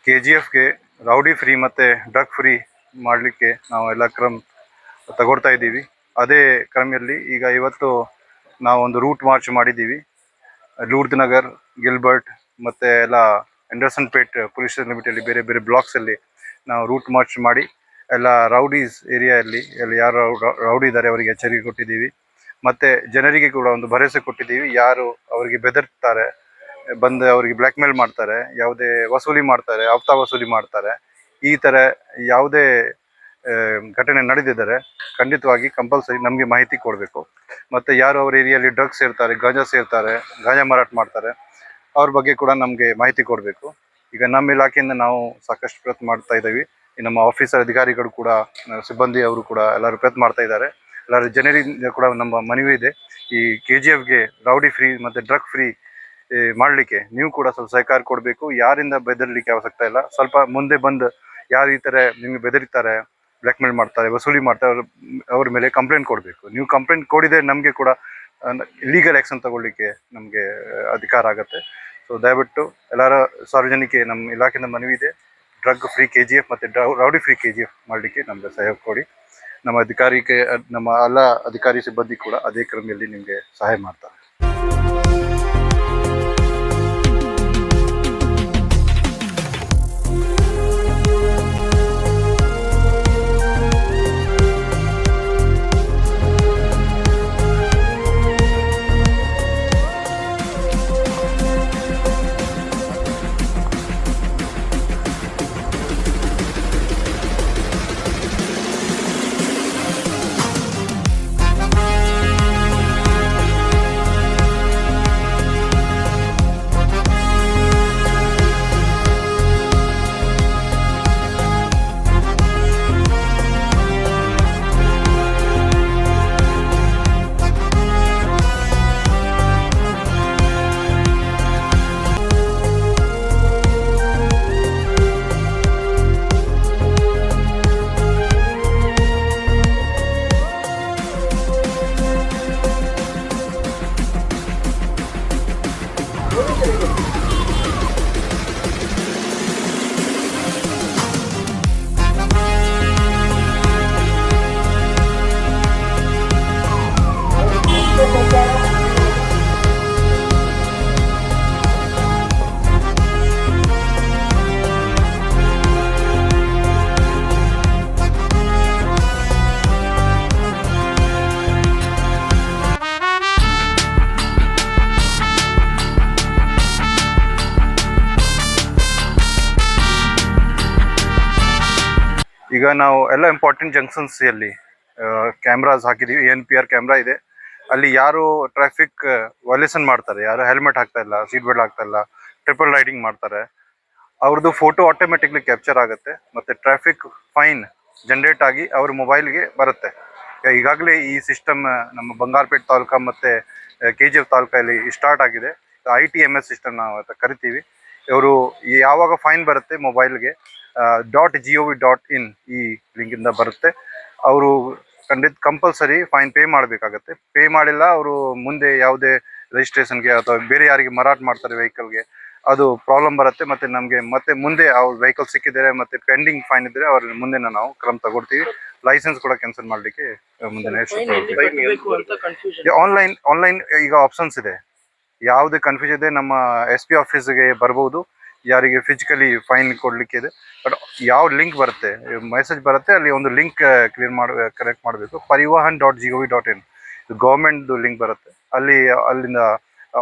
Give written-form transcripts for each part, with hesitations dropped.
KGFಗೆ rowdy free ಮತ್ತು drug free ಮಾಡಲಿಕ್ಕೆ ನಾವು ಎಲ್ಲ ಕ್ರಮ ತಗೊಳ್ತಾ ಇದ್ದೀವಿ. ಅದೇ ಕ್ರಮದಲ್ಲಿ ಈಗ ಇವತ್ತು ನಾವು ಒಂದು ರೂಟ್ ಮಾರ್ಚ್ ಮಾಡಿದ್ದೀವಿ. ಲೂರ್ದ್ ನಗರ್, ಗಿಲ್ಬರ್ಟ್ ಮತ್ತು ಎಲ್ಲ ಆಂಡರ್ಸನ್ ಪೇಟ್ ಪೊಲೀಸ್ ಲಿಮಿಟಲ್ಲಿ ಬೇರೆ ಬೇರೆ ಬ್ಲಾಕ್ಸಲ್ಲಿ ನಾವು ರೂಟ್ ಮಾರ್ಚ್ ಮಾಡಿ ಎಲ್ಲ ರೌಡೀಸ್ ಏರಿಯಾದಲ್ಲಿ ಎಲ್ಲಿ ಯಾರು ರೌಡಿ ಇದ್ದಾರೆ ಅವರಿಗೆ ಎಚ್ಚರಿಕೆ ಕೊಟ್ಟಿದ್ದೀವಿ. ಮತ್ತು ಜನರಿಗೆ ಕೂಡ ಒಂದು ಭರವಸೆ ಕೊಟ್ಟಿದ್ದೀವಿ. ಯಾರು ಅವರಿಗೆ ಬೆದರ್ತಾರೆ, ಬಂದು ಅವರಿಗೆ ಬ್ಲ್ಯಾಕ್ ಮೇಲ್ ಮಾಡ್ತಾರೆ, ಯಾವುದೇ ವಸೂಲಿ ಮಾಡ್ತಾರೆ, ಹಫ್ತಾ ವಸೂಲಿ ಮಾಡ್ತಾರೆ, ಈ ಥರ ಯಾವುದೇ ಘಟನೆ ನಡೆದಿದ್ದರೆ ಖಂಡಿತವಾಗಿ ಕಂಪಲ್ಸರಿ ನಮಗೆ ಮಾಹಿತಿ ಕೊಡಬೇಕು. ಮತ್ತು ಯಾರು ಅವ್ರ ಏರಿಯಲ್ಲಿ ಡ್ರಗ್ಸ್ ಸೇರ್ತಾರೆ, ಗಾಂಜಾ ಮಾರಾಟ ಮಾಡ್ತಾರೆ, ಅವ್ರ ಬಗ್ಗೆ ಕೂಡ ನಮಗೆ ಮಾಹಿತಿ ಕೊಡಬೇಕು. ಈಗ ನಮ್ಮ ಇಲಾಖೆಯಿಂದ ನಾವು ಸಾಕಷ್ಟು ಪ್ರಯತ್ನ ಮಾಡ್ತಾ ಇದ್ದೀವಿ. ನಮ್ಮ ಆಫೀಸರ್ ಅಧಿಕಾರಿಗಳು ಕೂಡ, ಸಿಬ್ಬಂದಿ ಅವರು ಕೂಡ ಎಲ್ಲರೂ ಪ್ರಯತ್ನ ಮಾಡ್ತಾ ಇದ್ದಾರೆ. ಎಲ್ಲರೂ ಜನರಿಂದ ಕೂಡ ನಮ್ಮ ಮನವಿ ಇದೆ, ಈ KGFಗೆ ರೌಡಿ ಫ್ರೀ ಮತ್ತು ಡ್ರಗ್ ಫ್ರೀ ಮಾಡಲಿಕ್ಕೆ ನೀವು ಕೂಡ ಸ್ವಲ್ಪ ಸಹಕಾರ ಕೊಡಬೇಕು. ಯಾರಿಂದ ಬೆದರಲಿಕ್ಕೆ ಅವಶ್ಯಕತೆ ಇಲ್ಲ. ಸ್ವಲ್ಪ ಮುಂದೆ ಬಂದು ಯಾರು ಈ ಥರ ನಿಮಗೆ ಬೆದರಿತಾರೆ, ಬ್ಲ್ಯಾಕ್ ಮೇಲ್ ಮಾಡ್ತಾರೆ, ವಸೂಲಿ ಮಾಡ್ತಾರೆ, ಅವ್ರ ಮೇಲೆ ಕಂಪ್ಲೇಂಟ್ ಕೊಡಬೇಕು. ನೀವು ಕಂಪ್ಲೇಂಟ್ ಕೊಡಿದರೆ ನಮಗೆ ಕೂಡ ಲೀಗಲ್ ಆ್ಯಕ್ಷನ್ ತಗೊಳ್ಳಿಕ್ಕೆ ನಮಗೆ ಅಧಿಕಾರ ಆಗುತ್ತೆ. ಸೊ ದಯವಿಟ್ಟು ಎಲ್ಲರ ಸಾರ್ವಜನಿಕ ನಮ್ಮ ಇಲಾಖೆಯಿಂದ ಮನವಿ ಇದೆ, ಡ್ರಗ್ ಫ್ರೀ KGF ಮತ್ತು ರೌಡಿ ಫ್ರೀ KGF ಮಾಡಲಿಕ್ಕೆ ನಮಗೆ ಸಹಯೋಗ ಕೊಡಿ. ನಮ್ಮ ಎಲ್ಲ ಅಧಿಕಾರಿ ಸಿಬ್ಬಂದಿ ಕೂಡ ಅದೇ ಕ್ರಮದಲ್ಲಿ ನಿಮಗೆ ಸಹಾಯ ಮಾಡ್ತಾರೆ. ಈಗ ನಾವು ಎಲ್ಲ ಇಂಪಾರ್ಟೆಂಟ್ ಜಂಕ್ಷನ್ಸಲ್ಲಿ ಕ್ಯಾಮ್ರಾಸ್ ಹಾಕಿದ್ದೀವಿ. ANPR ಕ್ಯಾಮ್ರಾ ಇದೆ. ಅಲ್ಲಿ ಯಾರು ಟ್ರಾಫಿಕ್ ವೈಲೇಷನ್ ಮಾಡ್ತಾರೆ, ಯಾರು ಹೆಲ್ಮೆಟ್ ಹಾಕ್ತಾ ಇಲ್ಲ, ಸೀಟ್ ಬೆಲ್ಟ್ ಹಾಕ್ತಾ ಇಲ್ಲ, ಟ್ರಿಪಲ್ ರೈಡಿಂಗ್ ಮಾಡ್ತಾರೆ, ಅವ್ರದ್ದು ಫೋಟೋ ಆಟೋಮೆಟಿಕ್ಲಿ ಕ್ಯಾಪ್ಚರ್ ಆಗುತ್ತೆ ಮತ್ತು ಟ್ರಾಫಿಕ್ ಫೈನ್ ಜನ್ರೇಟ್ ಆಗಿ ಅವ್ರ ಮೊಬೈಲ್ಗೆ ಬರುತ್ತೆ. ಈಗಾಗಲೇ ಈ ಸಿಸ್ಟಮ್ ನಮ್ಮ ಬಂಗಾರಪೇಟೆ ತಾಲೂಕು ಮತ್ತು KGF ತಾಲೂಕಲ್ಲಿ ಸ್ಟಾರ್ಟ್ ಆಗಿದೆ. ITMS ಸಿಸ್ಟಮ್ ನಾವು ಕರಿತೀವಿ. ಇವರು ಯಾವಾಗ ಫೈನ್ ಬರುತ್ತೆ ಮೊಬೈಲ್ಗೆ .gov.in ಈ ಲಿಂಕಿಂದ ಬರುತ್ತೆ. ಅವರು ಕಂಪಲ್ಸರಿ ಫೈನ್ ಪೇ ಮಾಡಬೇಕಾಗತ್ತೆ. ಪೇ ಮಾಡಿಲ್ಲ ಅವರು ಮುಂದೆ ಯಾವುದೇ ರಿಜಿಸ್ಟ್ರೇಷನ್ಗೆ ಅಥವಾ ಬೇರೆ ಯಾರಿಗೆ ಮಾರಾಟ ಮಾಡ್ತಾರೆ ವೆಹಿಕಲ್ಗೆ, ಅದು ಪ್ರಾಬ್ಲಮ್ ಬರುತ್ತೆ. ಮತ್ತು ನಮಗೆ ಮತ್ತೆ ಮುಂದೆ ಅವ್ರ ವೆಹಿಕಲ್ ಸಿಕ್ಕಿದರೆ ಮತ್ತು ಪೆಂಡಿಂಗ್ ಫೈನ್ ಇದ್ದರೆ ಅವ್ರ ಮುಂದೆ ನಾವು ಕ್ರಮ ತಗೊಳ್ತೀವಿ. ಲೈಸೆನ್ಸ್ ಕೂಡ ಕ್ಯಾನ್ಸಲ್ ಮಾಡಲಿಕ್ಕೆ ಮುಂದೆ ಆನ್ಲೈನ್ ಈಗ ಆಪ್ಷನ್ಸ್ ಇದೆ. ಯಾವುದೇ ಕನ್ಫ್ಯೂಸ್ ಇದೆ ನಮ್ಮ SP ಆಫೀಸ್ಗೆ ಬರ್ಬೋದು. ಯಾರಿಗೆ ಫಿಸಿಕಲಿ ಫೈನ್ ಕೊಡಲಿಕ್ಕೆ ಇದೆ, ಬಟ್ ಯಾವ ಲಿಂಕ್ ಬರುತ್ತೆ, ಮೆಸೇಜ್ ಬರುತ್ತೆ, ಅಲ್ಲಿ ಒಂದು ಲಿಂಕ್ ಕನೆಕ್ಟ್ ಮಾಡಬೇಕು. ಪರಿವಾಹನ್.gov.in ಗೌರ್ಮೆಂಟ್ದು ಲಿಂಕ್ ಬರುತ್ತೆ. ಅಲ್ಲಿಂದ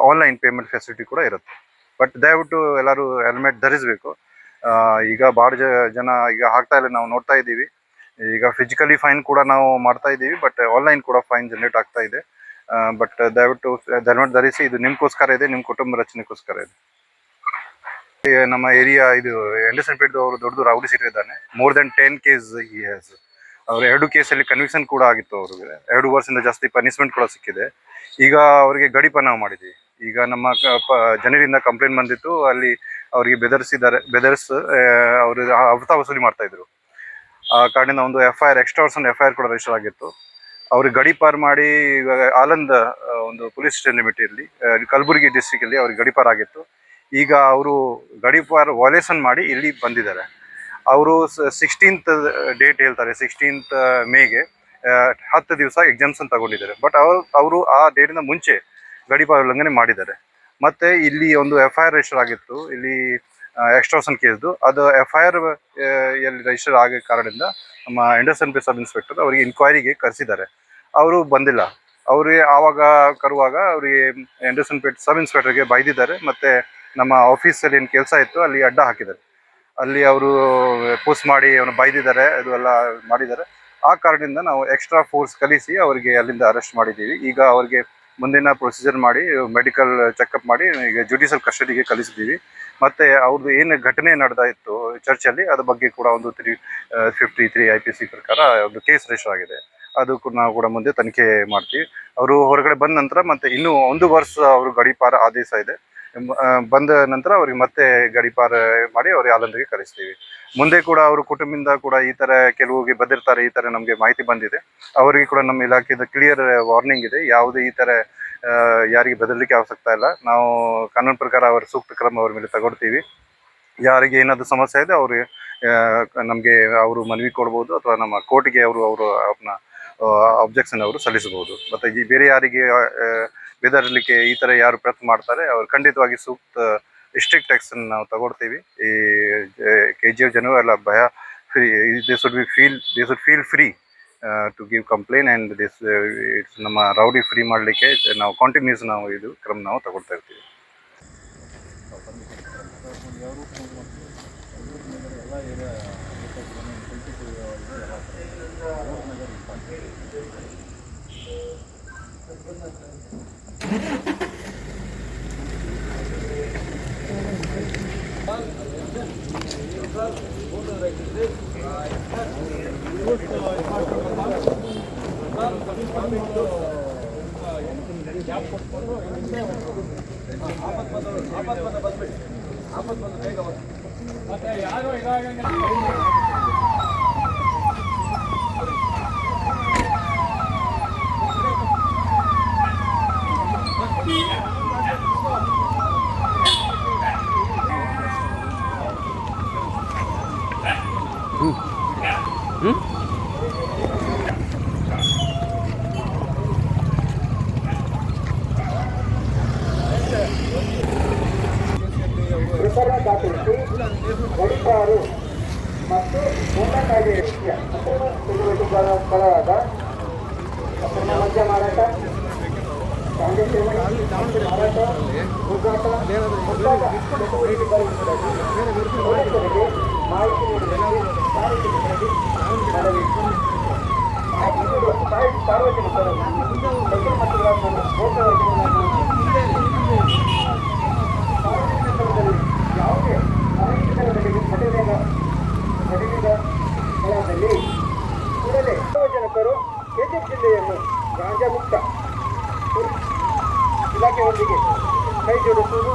ಆನ್ಲೈನ್ ಪೇಮೆಂಟ್ ಫೆಸಿಲಿಟಿ ಕೂಡ ಇರುತ್ತೆ. ಬಟ್ ದಯವಿಟ್ಟು ಎಲ್ಲರೂ ಹೆಲ್ಮೆಟ್ ಧರಿಸಬೇಕು. ಈಗ ಭಾಳ ಜನ ಈಗ ಹಾಕ್ತಾ ಇಲ್ಲ, ನಾವು ನೋಡ್ತಾ ಇದ್ದೀವಿ. ಈಗ ಫಿಸಿಕಲಿ ಫೈನ್ ಕೂಡ ನಾವು ಮಾಡ್ತಾ ಇದ್ದೀವಿ, ಬಟ್ ಆನ್ಲೈನ್ ಕೂಡ ಫೈನ್ ಜನರೇಟ್ ಆಗ್ತಾ ಇದೆ. ಬಟ್ ದಯವಿಟ್ಟು ಹೆಲ್ಮೆಟ್ ಧರಿಸಿ. ಇದು ನಿಮ್ಗೋಸ್ಕರ ಇದೆ, ನಿಮ್ಮ ಕುಟುಂಬ ರಚನೆಗೋಸ್ಕರ ಇದೆ. ನಮ್ಮ ಏರಿಯಾ ಇದು ಆಂಡರ್ಸನ್ ಪೇಟ್ ಅವರು ದೊಡ್ಡ ರೌಡಿ ಸೀಟರ್ ಇದ್ದಾನೆ. More than 10 case he has. ಅವ್ರ 2 ಕೇಸಲ್ಲಿ ಕನ್ವಿಕ್ಷನ್ ಕೂಡ ಆಗಿತ್ತು. ಅವ್ರಿಗೆ 2 ವರ್ಷದಿಂದ ಜಾಸ್ತಿ ಪನಿಷ್ಮೆಂಟ್ ಕೂಡ ಸಿಕ್ಕಿದೆ. ಈಗ ಅವರಿಗೆ ಗಡಿಪಾರ್ ನಾವು ಮಾಡಿದ್ವಿ. ಈಗ ನಮ್ಮ ಜನರಿಂದ ಕಂಪ್ಲೇಂಟ್ ಬಂದಿತ್ತು, ಅಲ್ಲಿ ಅವರಿಗೆ ಅವರು ಹಫ್ತಾ ವಸೂಲಿ ಮಾಡ್ತಾ ಇದ್ರು. ಆ ಕಾರಣದಿಂದ ಒಂದು FIR ಎಕ್ಸ್ಟ್ರಾರ್ಷನ್ FIR ಕೂಡ ರಿಜಿಸ್ಟರ್ ಆಗಿತ್ತು. ಅವ್ರಿಗೆ ಗಡಿಪಾರ್ ಮಾಡಿ ಇವಾಗ ಆಲಂದ್ ಒಂದು ಪೊಲೀಸ್ ಸ್ಟೇಷನ್ ಲಿಮಿಟಲ್ಲಿ ಕಲಬುರಗಿ ಡಿಸ್ಟ್ರಿಕ್ಟಲ್ಲಿ ಅವ್ರಿಗೆ ಗಡಿಪಾರ್ ಆಗಿತ್ತು. ಈಗ ಅವರು ಗಡೀಪಾರ್ ವಾಲೇಷನ್ ಮಾಡಿ ಇಲ್ಲಿ ಬಂದಿದ್ದಾರೆ. ಅವರು 16th ಡೇಟ್ ಹೇಳ್ತಾರೆ, 16th ಮೇಗೆ 10 ದಿವಸ ಎಕ್ಸಾಮ್ಸನ್ ತಗೊಂಡಿದ್ದಾರೆ. ಬಟ್ ಅವರು ಆ ಡೇಟಿನ ಮುಂಚೆ ಗಡೀಪಾರ್ ಉಲ್ಲಂಘನೆ ಮಾಡಿದ್ದಾರೆ. ಮತ್ತು ಇಲ್ಲಿ ಒಂದು FIR ರಿಜಿಸ್ಟರ್ ಆಗಿತ್ತು ಇಲ್ಲಿ ಎಕ್ಸ್ಟ್ರಾಷನ್ ಕೇಸ್ದು. ಅದು FIR ಎಲ್ಲಿ ರಿಜಿಸ್ಟರ್ ಆಗೋ ಕಾರಣದಿಂದ ನಮ್ಮ ಅಂಡರ್ಸನ್ ಪೇ ಸಬ್ ಇನ್ಸ್ಪೆಕ್ಟರ್ ಅವರಿಗೆ ಇನ್ಕ್ವೈರಿಗೆ ಕರೆಸಿದ್ದಾರೆ. ಅವರು ಬಂದಿಲ್ಲ. ಅವರಿಗೆ ಆವಾಗ ಕರುವಾಗ ಅವರಿಗೆ ಅಂಡರ್ಸನ್ ಪೇಟ್ ಸಬ್ ಇನ್ಸ್ಪೆಕ್ಟರ್ಗೆ ಬೈದಿದ್ದಾರೆ. ಮತ್ತು ನಮ್ಮ ಆಫೀಸಲ್ಲಿ ಏನು ಕೆಲಸ ಇತ್ತು ಅಲ್ಲಿ ಅಡ್ಡ ಹಾಕಿದ್ದಾರೆ. ಅಲ್ಲಿ ಅವರು ಪೋಸ್ಟ್ ಮಾಡಿ ಅವನು ಬೈದಿದ್ದಾರೆ, ಅದು ಎಲ್ಲ ಮಾಡಿದ್ದಾರೆ. ಆ ಕಾರಣದಿಂದ ನಾವು ಎಕ್ಸ್ಟ್ರಾ ಫೋರ್ಸ್ ಕಳಿಸಿ ಅವರಿಗೆ ಅಲ್ಲಿಂದ ಅರೆಸ್ಟ್ ಮಾಡಿದ್ದೀವಿ. ಈಗ ಅವರಿಗೆ ಮುಂದಿನ ಪ್ರೊಸೀಜರ್ ಮಾಡಿ ಮೆಡಿಕಲ್ ಚೆಕಪ್ ಮಾಡಿ ಈಗ ಜುಡಿಷಿಯಲ್ ಕಸ್ಟಡಿಗೆ ಕಳಿಸಿದ್ದೀವಿ. ಮತ್ತು ಅವ್ರದ್ದು ಏನು ಘಟನೆ ನಡೆದಾಯಿತು ಚರ್ಚಲ್ಲಿ ಅದ್ರ ಬಗ್ಗೆ ಕೂಡ ಒಂದು 353 IPC ಪ್ರಕಾರ ಒಂದು ಕೇಸ್ ರಿಜಿಸ್ಟರ್ ಆಗಿದೆ. ಅದು ನಾವು ಕೂಡ ಮುಂದೆ ತನಿಖೆ ಮಾಡ್ತೀವಿ. ಅವರು ಹೊರಗಡೆ ಬಂದ ನಂತರ ಮತ್ತೆ ಇನ್ನೂ 1 ವರ್ಷ ಅವರು ಗಡೀಪಾರ ಆದೇಶ ಇದೆ. ಬಂದ ನಂತರ ಅವ್ರಿಗೆ ಮತ್ತೆ ಗಡೀಪಾರ ಮಾಡಿ ಅವ್ರಿಗೆ ಆಲಂದಿಗೆ ಕಳಿಸ್ತೀವಿ. ಮುಂದೆ ಕೂಡ ಅವರು ಕುಟುಂಬದಿಂದ ಕೂಡ ಈ ಥರ ಕೆಲವರಿಗೆ ಬಂದಿರ್ತಾರೆ, ಈ ಥರ ನಮಗೆ ಮಾಹಿತಿ ಬಂದಿದೆ. ಅವರಿಗೆ ಕೂಡ ನಮ್ಮ ಇಲಾಖೆಯಿಂದ ಕ್ಲಿಯರ್ ವಾರ್ನಿಂಗ್ ಇದೆ, ಯಾವುದೇ ಈ ಥರ ಯಾರಿಗೆ ಬೆದರಲಿಕ್ಕೆ ಅವಶ್ಯಕತೆ ಇಲ್ಲ. ನಾವು ಕಾನೂನು ಪ್ರಕಾರ ಅವರ ಸೂಕ್ತ ಕ್ರಮ ಅವ್ರ ಮೇಲೆ ತಗೊಳ್ತೀವಿ. ಯಾರಿಗೆ ಏನಾದರೂ ಸಮಸ್ಯೆ ಇದೆ ಅವ್ರಿಗೆ ನಮಗೆ ಅವರು ಮನವಿ ಕೊಡ್ಬೋದು, ಅಥವಾ ನಮ್ಮ ಕೋರ್ಟಿಗೆ ಅವರು ಅವ್ರನ್ನ ಅಬ್ಜೆಕ್ಷನ್ ಅವರು ಸಲ್ಲಿಸಬಹುದು. ಮತ್ತು ಈ ಬೇರೆ ಯಾರಿಗೆ ಬೆದರಲಿಕ್ಕೆ ಈ ಥರ ಯಾರು ಪ್ರಯತ್ನ ಮಾಡ್ತಾರೆ ಅವ್ರು ಖಂಡಿತವಾಗಿ ಸೂಕ್ತ ಸ್ಟ್ರಿಕ್ಟ್ ಆ್ಯಕ್ಷನ್ ನಾವು ತಗೊಳ್ತೀವಿ. ಈ KGF ಜನರು ಎಲ್ಲ ಭಯ free, they should feel free to give complain and it's ನಮ್ಮ ರೌಡಿ ಫ್ರೀ ಮಾಡಲಿಕ್ಕೆ ನಾವು ಕಂಟಿನ್ಯೂಸ್ ನಾವು ಇದು ಕ್ರಮ ನಾವು ತಗೊಳ್ತಾ ಇರ್ತೀವಿ. ಗಡೀಪಾರು ಮತ್ತು ಗೂಂಡಾ ಕಾಯ್ದೆ ರೀತಿಯ ಚಟುವಟಿಕೆಗಳಾದ ಅಕ್ರಮ ಮದ್ಯ ಮಾರಾಟ, ಗಾಂಜಾ ಸೇವನೆ, ಮಾರಾಟ, ಹುಡುಗಾಟ ಮುಂತಾದ ಚಟುವಟಿಕೆಗಳಿಂದಾಗಿ ಪೊಲೀಸರಿಗೆ ಮಾಹಿತಿ ನೀಡುವಂತೆ ಸಾರ್ವಜನಿಕರಿಗೆ ಮನವಿ. ಮಾಹಿತಿ ನೀಡುವ ಸಾರ್ವಜನಿಕರು ಸೈಕಲ್ ಮಟ್ಟುಗಳನ್ನು ಯಾವುದೇ ಸ್ಥಳದಲ್ಲಿ ಕೂಡಲೇ ಸಾರ್ವಜನಿಕರು KGF ಜಿಲ್ಲೆಯನ್ನು ಗಾಂಜಾ ಮುಕ್ತ ಇಲಾಖೆಯೊಂದಿಗೆ ಕೈ ಜೋಡಿಸುವುದು,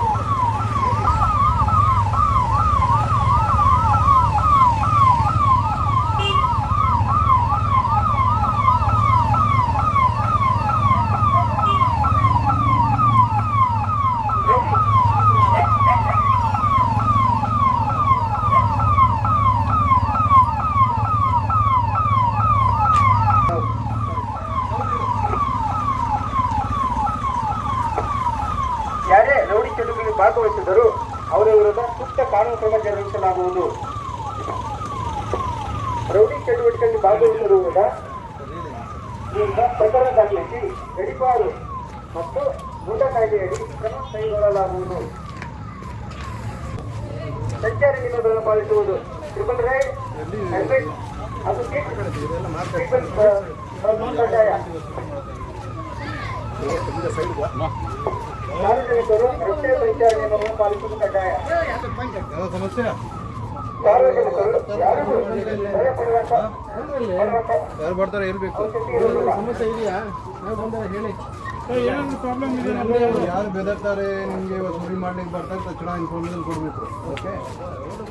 ಯಾರೇ ರೌಡಿ ಚಟುವಟಿಕೆಯಲ್ಲಿ ಭಾಗವಹಿಸಿದರೂ ಅವರ ವಿರುದ್ಧ ಸೂಕ್ತ ಕಾನೂನು ಕ್ರಮ ಜರುಗಿಸಲಾಗುವುದು. ರೌಡಿ ಚಟುವಟಿಕೆಯಲ್ಲಿ ಭಾಗವಹಿಸಿರುವುದರಿಂದ ಪ್ರಕರಣ ದಾಖಲಿಸಿ ಗಡೀಪಾರು ಮತ್ತು ಗೂಂಡಾ ಕಾಯ್ದೆಯಡಿ ಕ್ರಮ ಕೈಗೊಳ್ಳಲಾಗುವುದು. ಸಂಚಾರಿ ನಿಯಮಗಳನ್ನು ಪಾಲಿಸುವುದು, ಟ್ರಿಪಲ್ ರೈಡ್, ಹೆಲ್ಮೆಟ್ ಹಾಗೂ ಸೀಟ್ ಕಡ್ಡಾಯ. ಸಾರ್ವಜನಿಕರು ರಸ್ತೆ ಸಂಚಾರ ನಿಯಮಗಳನ್ನು ಪಾಲಿಸುವುದು ಕಡ್ಡಾಯ. ಸಾರ್ವಜನಿಕರು ಯಾರಿಗೂ ಭಯಪಡುವಂತ ಯಾರು ಬರ್ತಾರೆ ಇರಬೇಕು. ಸಮಸ್ಯೆ ಇದೆಯಾ? ಹೇಳಿ, ಏನಾದ್ರು ಪ್ರಾಬ್ಲಮ್ ಇದೆ, ಯಾರು ಬೆದರ್ತಾರೆ ನಿಮಗೆ ಸುರಿ ಮಾಡ್ಲಿಕ್ಕೆ ಬರ್ತಾರೆ ತಕ್ಷಣ ಇನ್ಫಾರ್ಮೇಷನ್ ಕೊಡಬೇಕು. ಓಕೆ,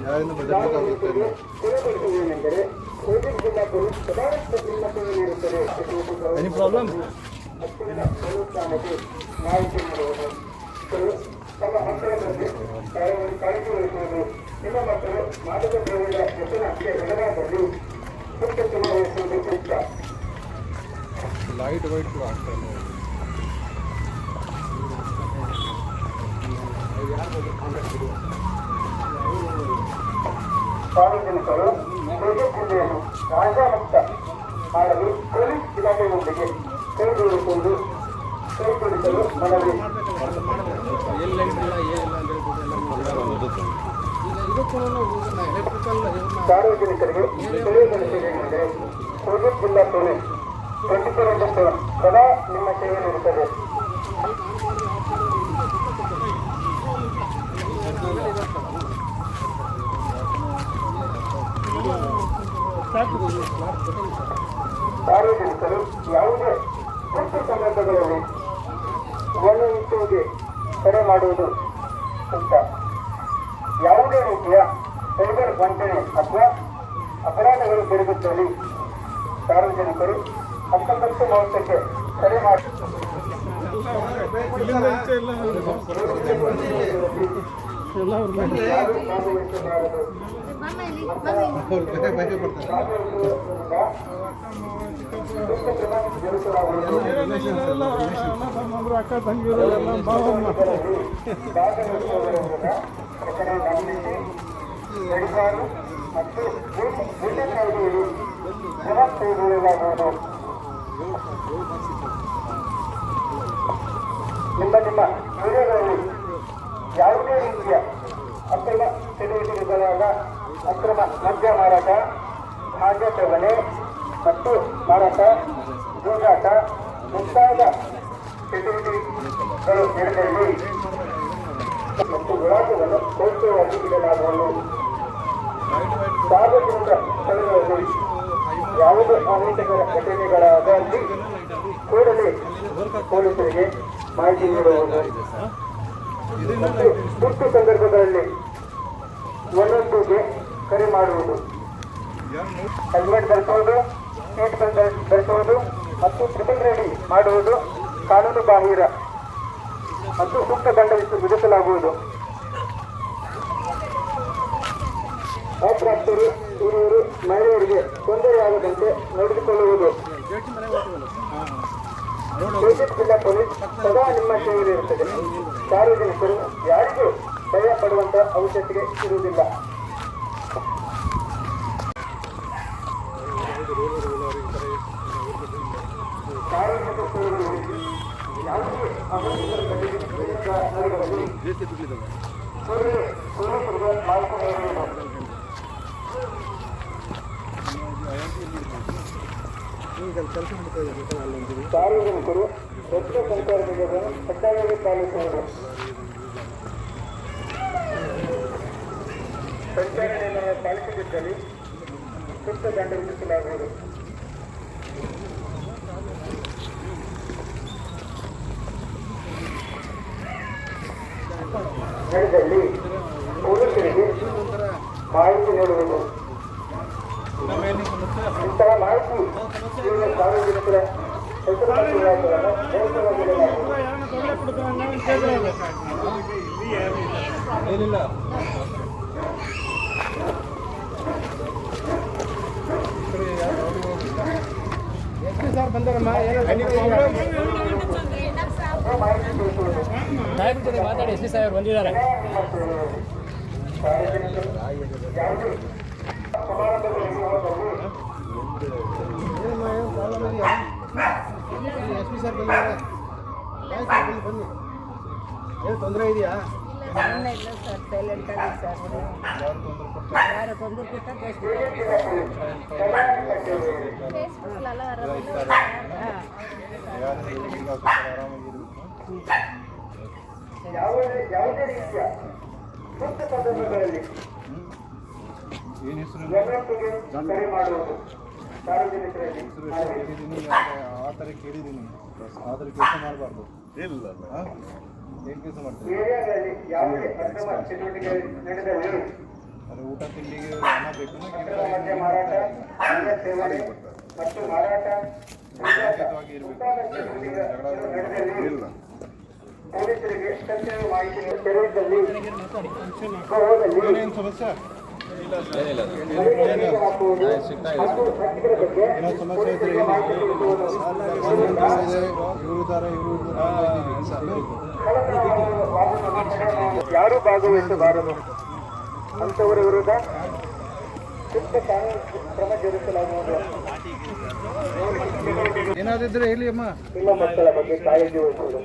ಯಾರಿಂದ ಬೆದರ್ಬೇಕಾಗುತ್ತೆ. ತಿಳಿಯಪಡಿಸುವುದೇನೆಂದರೆ ಕೋಲಾರ ಜಿಲ್ಲಾ ಪೊಲೀಸ್ ಸದಾನಂದ ಜಿಲ್ಲಾಪುರ ನೀಡುತ್ತದೆ. ಎನಿ ಪ್ರಾಬ್ಲಮ್ ಮಾಹಿತಿ ನೀಡುವುದು ತಮ್ಮ ಮಕ್ಕಳಲ್ಲಿ ಕಾಳಜಿ ವಹಿಸುವುದು. ನಿಮ್ಮ ಮಕ್ಕಳು ಮಾದಕ ದ್ರವ್ಯದ ವ್ಯಸನಕ್ಕೆ ಒಳಗಾದಲ್ಲಿ ಸೂಕ್ತ ಕ್ರಮ ವಹಿಸುವುದು ಸೂಕ್ತ. लाइट वाइट को आता है ಸಾರ್ವಜನಿಕರು ಕೊಡಗು ಜಿಲ್ಲೆಯನ್ನು ರಾಜಮುಕ್ತ ಮಾಡಲು ಪೊಲೀಸ್ ಇಲಾಖೆಯೊಂದಿಗೆ ಕೈಜೋಡಿಸಲು ಮನವಿ. ಸಾರ್ವಜನಿಕರಿಗೆ ತಿಳಿಯಪಡಿಸಿದ್ದೇನೆಂದರೆ ಕೊಡಗು ಜಿಲ್ಲಾ ಪೊಲೀಸ್ 24/7 ಸದಾ ನಿಮ್ಮ ಸೇವೆಯಲ್ಲಿರುತ್ತದೆ. ಸಾರ್ವಜನಿಕರು ಯಾವುದೇ ತುರ್ತು ಸಂದರ್ಭಗಳಲ್ಲಿ ಒಳನುಸುವಿಗೆ ತಡೆ ಮಾಡುವುದು ಸೂಕ್ತ. ಯಾವುದೇ ರೀತಿಯ ಸೈಬರ್ ವಂಚನೆ ಅಥವಾ ಅಪರಾಧಗಳು ಜರುಗುತ್ತಲ್ಲಿ ಸಾರ್ವಜನಿಕರು 1930 ಕರೆ ಮಾಡಿ ಭಾಗವಹಿಸಬಾರದು. ಅಕ್ಕ ತಂಗಿರು ಮತ್ತು ಗುಂಡೆ ಕಾಯ್ದೆಯಲ್ಲಿ ಕ್ರಮ ಕೈಗೊಳ್ಳಲಾಗುವುದು. ನಿಮ್ಮ ಕ್ರೀಡೆಗಳಲ್ಲಿ ಯಾವುದೇ ರೀತಿಯ ಅಕ್ರಮ ಚಟುವಟಿಕೆಗಳಾದ ಅಕ್ರಮ ಮದ್ಯ ಮಾರಾಟ, ಗಾಂಜಾ ಸೇವನೆ ಮತ್ತು ಮಾರಾಟ, ಜೂಜಾಟ ಮುಂತಾದ ಚಟುವಟಿಕೆಗಳು ನಡೆದಲ್ಲಿ ಮತ್ತು ವಿಳಾಸವನ್ನು ಗೌಪ್ಯವಾಗಿ ಇಡಲಾಗುವುದು. ಸಾರ್ವಜನಿಕ ಸ್ಥಳಗಳಲ್ಲಿ ಯಾವುದೇ ಅಹಿತಕರ ಘಟನೆಗಳಾದಲ್ಲಿ ಕೂಡಲೇ ಪೊಲೀಸರಿಗೆ ಮಾಹಿತಿ ನೀಡುವುದು ಮತ್ತು ತುರ್ತು ಸಂದರ್ಭಗಳಲ್ಲಿ 112ಗೆ ಕರೆ ಮಾಡುವುದು. ಹೆಲ್ಮೆಟ್ ಧರಿಸುವುದು, ಸೀಟ್ ಬೆಲ್ಟ್ ಧರಿಸುವುದು ಮತ್ತು ಟ್ರಿಪಲ್ ರೆಡಿ ಮಾಡುವುದು ಕಾನೂನು ಬಾಹಿರ ಮತ್ತು ಸೂಕ್ತ ದಂಡ ವಿಧಿಸಲಾಗುವುದು. ಅಪ್ರಾಪ್ತರು, ಹಿರಿಯರು, ಮಹಿಳೆಯರಿಗೆ ತೊಂದರೆಯಾಗದಂತೆ ನೋಡಿಕೊಳ್ಳುವುದು. ಜಿಲ್ಲಾ ಪೊಲೀಸ್ ಸದಾ ನಿಮ್ಮ ಸೇವೆಯಲ್ಲಿರುತ್ತದೆ. ಸಾರ್ವಜನಿಕರು ಯಾರಿಗೂ ಭಯ ಪಡುವಂತ ಅವಶ್ಯಕತೆ ಇರುವುದಿಲ್ಲ. ಸಾರ್ವಜನಿಕ ಸೇವೆಗಳಲ್ಲಿ ಯಾವುದೇ ಅಪರಾಧಗಳ ನಡೆಗಳಲ್ಲಿ ಪೊಲೀಸರಿಗೆ ಮಾಹಿತಿ ನೀಡುವುದು. ಸಾರ್ವಜನಿಕರು ರಸ್ತೆ ಸಂಚಾರ ನಿಯಮಗಳನ್ನು ಕಡ್ಡಾಯವಾಗಿ ಪಾಲಿಸುವುದು. ಸಂಚಾರ ನಿಯಮವನ್ನು ಪಾಲಿಸದಿದ್ದಲ್ಲಿ ಸೂಕ್ತ ದಂಡ ವಿಧಿಸಲಾಗುವುದು. ನಡೆದಲ್ಲಿ ಪೊಲೀಸರಿಗೆ ಮಾಹಿತಿ ನೀಡುವುದು. ಇಂತಹ ಮಾಹಿತಿ ಸಾರ್ವಜನಿಕರ ಹೆಸರು ಮತ್ತು ವಿಳಾಸಗಳನ್ನು ಗೌಪ್ಯವಾಗಿಡಲಾಗುವುದು. ಮಾತಾಡಿ ಎಸ್ ಪಿ ಸಾಹೇಬ್ ಬಂದಿದ್ದಾರೆ. ಎಸ್ ಪಿ ಸರ್ ಬಂದಿದ್ದಾರೆ. ಏನು ತೊಂದರೆ ಇದೆಯಾ? ಇಲ್ಲ ಸರ್, ಸೈಲೆಂಟ್ ಆಗಿ ಸರ್. ಯಾರು ತೊಂದರೆ ಕೊಟ್ಟ ಯಾವುದೇ ರೀತಿಯ ಸೂಕ್ತ ಸಂದರ್ಭಗಳಲ್ಲಿ ಕರೆ ಮಾಡುವುದು. ಸಾರ್ವಜನಿಕರಲ್ಲಿ ಆ ಥರ ಕೇಳಿದ್ದೀನಿ. ಆದರೆ ಕೆಲಸ ಮಾಡಬಾರ್ದು. ಇಲ್ಲ ಏನು ಕೆಲಸ ಮಾಡ್ತೀವಿ? ಏರಿಯಾಗಳಲ್ಲಿ ಯಾವುದೇ ಅಕ್ರಮ ಚಟುವಟಿಕೆ ನಡೆದಲ್ಲಿ ಅದು ಊಟ ತಿಂಡಿಗೆ ಹಣ ಬೇಕು. ಅಕ್ರಮ ಮದ್ಯ ಮಾರಾಟ, ಗಾಂಜಾ ಸೇವನೆ ಮತ್ತು ಮಾರಾಟ, ಇರಬೇಕು. ನಡೆದಲ್ಲಿ ಪೊಲೀಸರಿಗೆ ತಕ್ಷಣ ಮಾಹಿತಿ ತೆರವಿದ್ದಲ್ಲಿ ಗೋವಾದಲ್ಲಿ ಏನೇನು ಸಮಸ್ಯೆ ಮಹಿಳೆಯರಿಗೆ ಹಾಕುವುದು ಮತ್ತು ರಕ್ಷಕರ ಬಗ್ಗೆ ಏನೋ ಸಮಸ್ಯೆ ಇದ್ರೆ ಮಾಹಿತಿ ತಿಳಿಸುವುದು ಇವರು ಇದ್ದಾರೆ ಯಾರೂ ಭಾಗವಹಿಸಬಾರದು ಅಂತವರ ವಿರುದ್ಧ ಸೂಕ್ತ ಕಾನೂನು ಕ್ರಮ ಜರುಗಿಸಲಾಗುವುದು. ಏನಾದಿದ್ರೆ ಹೇಳಿ ಅಮ್ಮ. ನಿಮ್ಮ ಮಕ್ಕಳ ಬಗ್ಗೆ ಕಾಳಜಿ ವಹಿಸುವುದು,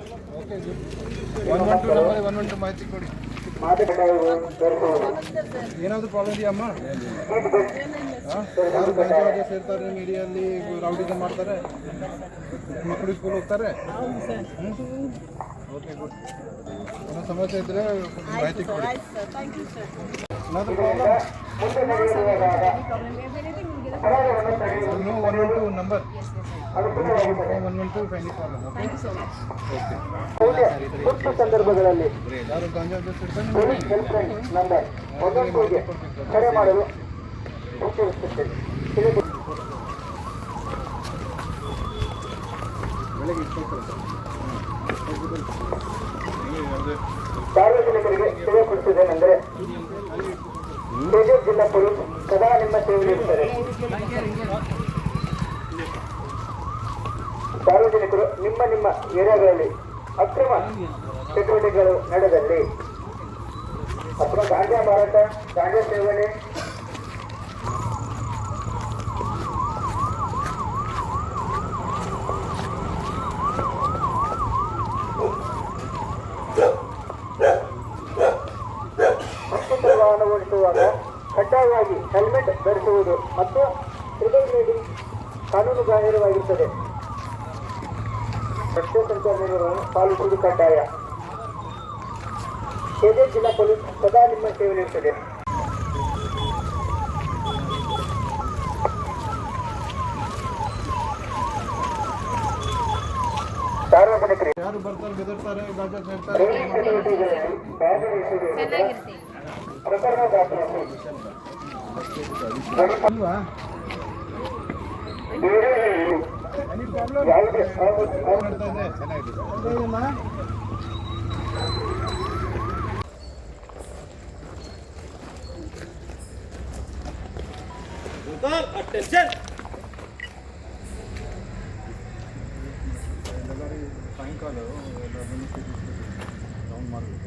112 ನಂಬರ್ 112 ಮಾಹಿತಿ ಕೊಡಿ. ಮಾದಕ ಧರಿಸುವುದು, ಏನಾದರೂ ಪ್ರಾಬ್ಲಮ್ ಇದೆಯಾ ಅಮ್ಮ? ಯಾರು ಗಂಜಾವಾಗ ಸೇರ್ತಾರೆ, ಮೀಡಿಯಲ್ಲಿ ರೌಡಿಸಮ್ ಮಾಡ್ತಾರೆ, ಮಕ್ಕಳು ಸ್ಕೂಲ್ ಹೋಗ್ತಾರೆ. Okay good. ಏನೋ ಸಮಸ್ಯೆ ಇದ್ದರೆ ಮಾಹಿತಿ ಕೊಡಿ. ಏನಾದರೂ ಪ್ರಾಬ್ಲಮ್? ಮುಂದೆ ನಡೆಯುವುದಾದ ಅಪರಾಧವನ್ನು ತಡೆಯುವುದು 112 ನಂಬರ್ ಅನುಕೂಲವಾಗುತ್ತದೆ. 112 ಫೈಂಡಿಂಗ್ ಪ್ರಾಬ್ಲಮ್. ಓಕೆ. ಹೌದೇ ತುರ್ತು ಸಂದರ್ಭಗಳಲ್ಲಿ ಯಾರು ಗಂಜಾ ಸೇರ್ತಾರೆ ಪೊಲೀಸ್ ಹೆಲ್ಪ್ಲೈನ್ ನಂಬರ್ 112ಗೆ ಕರೆ ಮಾಡಲು ಸೂಚಿಸುತ್ತದೆ. ಸಾರ್ವಜನಿಕರಿಗೆ ತಿಳಿಯಪಡಿಸುವುದೇನೆಂದರೆ ಕೆಜಿಎಫ್ ಜಿಲ್ಲಾ ಪೊಲೀಸ್ ಸದಾ ನಿಮ್ಮ ಸೇವೆಯಲ್ಲಿರುತ್ತದೆ. ಸಾರ್ವಜನಿಕರು ನಿಮ್ಮ ಏರಿಯಾಗಳಲ್ಲಿ ಅಕ್ರಮ ಚಟುವಟಿಕೆಗಳು ನಡೆದಲ್ಲಿ ಅಥವಾ ಗಾಂಜಾ ಮಾರಾಟ, ಗಾಂಜಾ ಸೇವನೆ, ವಾಹನ ಓಡಿಸುವಾಗ ಕಡ್ಡಾಯವಾಗಿ ಹೆಲ್ಮೆಟ್ ಧರಿಸುವುದು ಮತ್ತು ಟ್ರಿಗರ್ ರೀಡಿಂಗ್ ಕಾನೂನು ಬಾಹಿರವಾಗಿರುತ್ತದೆ. ರಸ್ತೆ ಸಂಚಾರ ನಿಯಮಗಳನ್ನು ಪಾಲಿಸುವುದು ಕಡ್ಡಾಯ. ಕೆಜಿಎಫ್ ಜಿಲ್ಲಾ ಪೊಲೀಸ್ ಸದಾ ನಿಮ್ಮ ಸೇವೆಯಲ್ಲಿರುತ್ತದೆ. ಸಾರ್ವಜನಿಕರಿಗೆ ಯಾರು ಬರ್ತಾರೆ ಬೆದರ್ತಾರೆ ಗಾಂಜಾ ಸೇರ್ತಾರೆ ರೈಲು ಚಟುವಟಿಕೆಗಳಲ್ಲಿ ಭಾಗವಹಿಸುವುದರಿಂದ ಪ್ರಕರಣ ದಾಖಲಿಸಿ ಅಲ್ವಾ? ಬೇರೆ ಎನಿ ಪ್ರಾಬ್ಲಮ್? ಯಾವುದೇ ಮಾಡ್ತಾ ಇದೆ ಚೆನ್ನಾಗಿದೆ. ಸಾಯಂಕಾಲ ರೌಂಡ್ ಮಾಡಬೇಕು.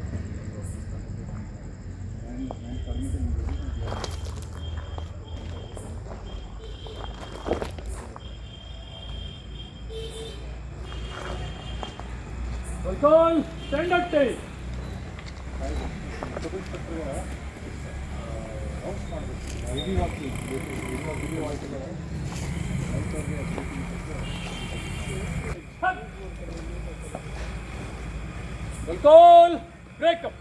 Control, stand up tail. Control, break up.